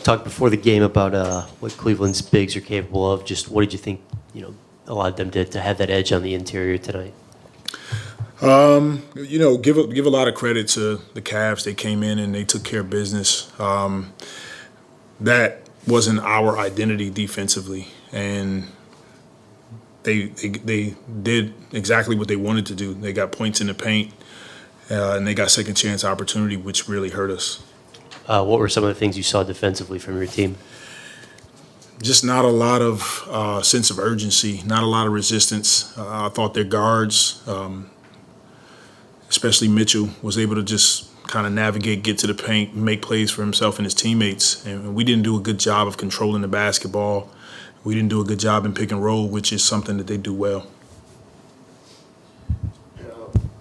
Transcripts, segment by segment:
talked before the game about what Cleveland's bigs are capable of. Just what did you think, a lot of them did to have that edge on the interior tonight? Give a lot of credit to the Cavs. They came in and they took care of business. That wasn't our identity defensively, and they did exactly what they wanted to do. They got points in the paint, and they got second chance opportunity, which really hurt us. What were some of the things you saw defensively from your team? Just not a lot of sense of urgency, not a lot of resistance. I thought their guards, especially Mitchell, was able to just kind of navigate, get to the paint, make plays for himself and his teammates. And we didn't do a good job of controlling the basketball. We didn't do a good job in pick and roll, which is something that they do well.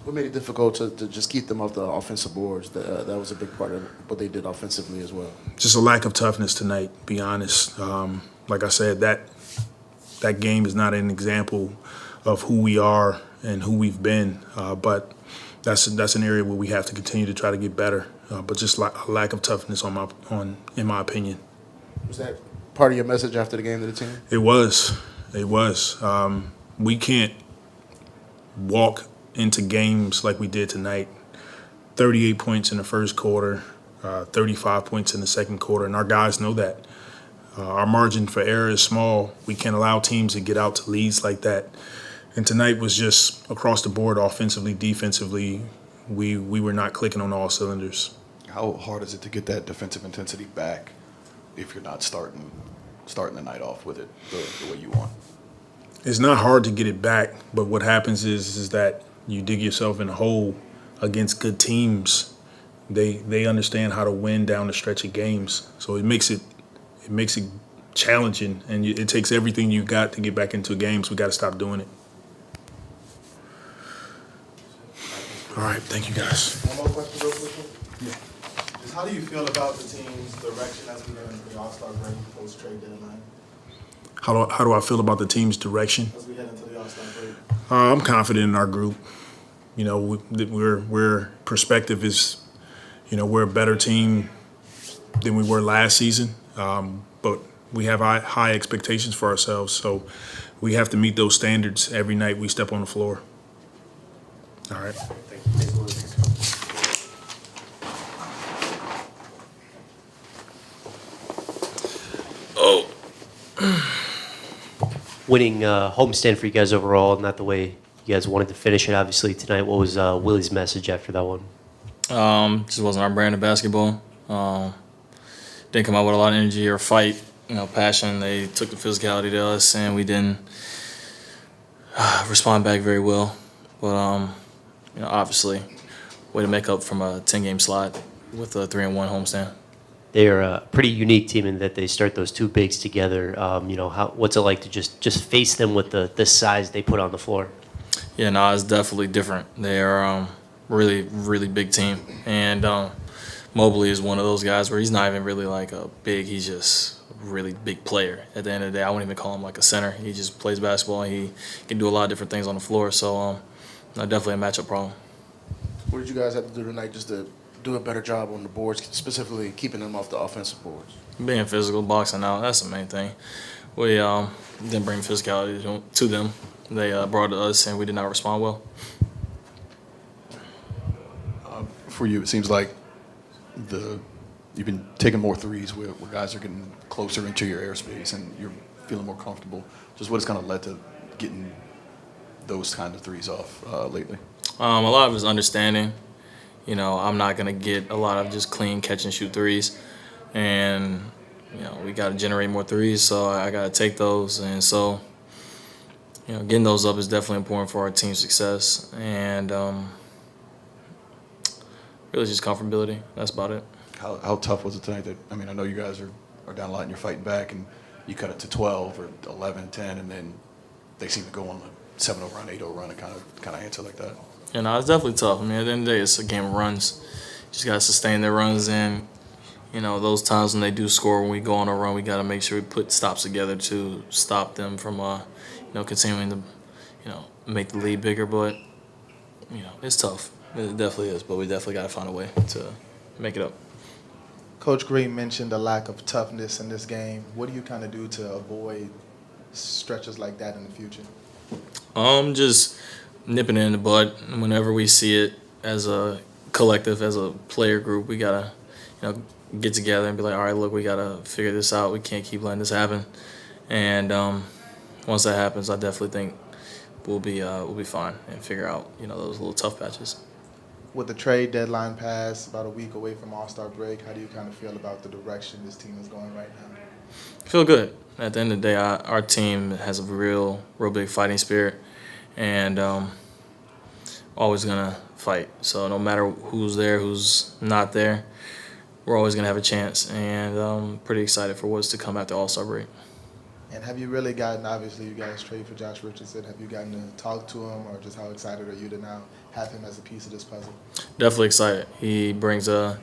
What made it difficult to just keep them off the offensive boards? That was a big part of what they did offensively as well. Just a lack of toughness tonight, be honest. Like I said, that game is not an example of who we are and who we've been, but that's an area where we have to continue to try to get better. But just a lack of toughness in my opinion. Was that part of your message after the game to the team? It was. We can't walk into games like we did tonight. 38 points in the first quarter, 35 points in the second quarter, and our guys know that. Our margin for error is small. We can't allow teams to get out to leads like that. And tonight was just across the board, offensively, defensively, we were not clicking on all cylinders. How hard is it to get that defensive intensity back if you're not starting the night off with it the way you want? It's not hard to get it back, but what happens is that you dig yourself in a hole against good teams. They understand how to win down the stretch of games, so it makes it challenging, and it takes everything you got to get back into games. We got to stop doing it. All right, thank you guys. One more question real quick. Yeah. Just how do you feel about the team's direction as we get into the All-Star break post-trade deadline? How do I feel about the team's direction? As we head into the All-Star break. I'm confident in our group. We're perspective is, we're a better team than we were last season, but we have high expectations for ourselves, so we have to meet those standards every night we step on the floor. All right. Oh. Winning homestand for you guys overall, not the way you guys wanted to finish it, obviously, tonight. What was Willie's message after that one? Just wasn't our brand of basketball. Didn't come out with a lot of energy or fight, passion. They took the physicality to us, and we didn't respond back very well. But, obviously, way to make up from a 10-game slot with a 3-1 homestand. They are a pretty unique team in that they start those two bigs together. What's it like to just face them with the size they put on the floor? Yeah, no, it's definitely different. They are really, really big team. And Mobley is one of those guys where he's not even really like a big, he's just a really big player. At the end of the day, I wouldn't even call him like a center. He just plays basketball, and he can do a lot of different things on the floor. So definitely a matchup problem. What did you guys have to do tonight just to do a better job on the boards, specifically keeping them off the offensive boards? Being physical, boxing out, that's the main thing. We didn't bring physicality to them. They brought it to us, and we did not respond well. For you, it seems like you've been taking more threes where guys are getting closer into your airspace and you're feeling more comfortable. Just what has kind of led to getting those kind of threes off lately? A lot of it is understanding. I'm not going to get a lot of just clean catch and shoot threes. And, we got to generate more threes, so I got to take those. And so, getting those up is definitely important for our team's success. And really just comfortability. That's about it. How tough was it tonight? I know you guys are down a lot and you're fighting back, and you cut it to 12 or 11, 10, and then they seem to go on a 7-0 run, 8-0 run, and kind of answer like that. It's definitely tough. At the end of the day, it's a game of runs. You just got to sustain their runs, and, those times when they do score, when we go on a run, we got to make sure we put stops together to stop them from, continuing to, make the lead bigger. But, it's tough. It definitely is, but we definitely got to find a way to make it up. Coach Green mentioned the lack of toughness in this game. What do you kind of do to avoid stretches like that in the future? Just nipping it in the bud. Whenever we see it as a collective, as a player group, we gotta, get together and be like, all right, look, we gotta figure this out. We can't keep letting this happen. And once that happens, I definitely think we'll be fine and figure out, those little tough patches. With the trade deadline pass, about a week away from All-Star break, how do you kind of feel about the direction this team is going right now? I feel good. At the end of the day, our team has a real big fighting spirit, and always gonna fight. So no matter who's there, who's not there, we're always gonna have a chance. And I'm pretty excited for what's to come after All-Star break. And have you really gotten, obviously you guys trade for Josh Richardson, have you gotten to talk to him, or just how excited are you to now have him as a piece of this puzzle? Definitely excited. He brings a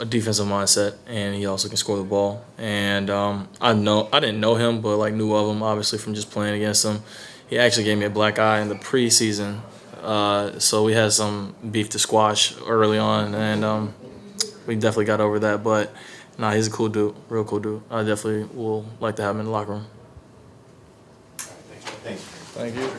defensive mindset, and he also can score the ball. And I didn't know him, but knew of him obviously from just playing against him. He actually gave me a black eye in the preseason, so we had some beef to squash early on, and we definitely got over that. But nah, he's a cool dude, real cool dude. I definitely will like to have him in the locker room. Thank you.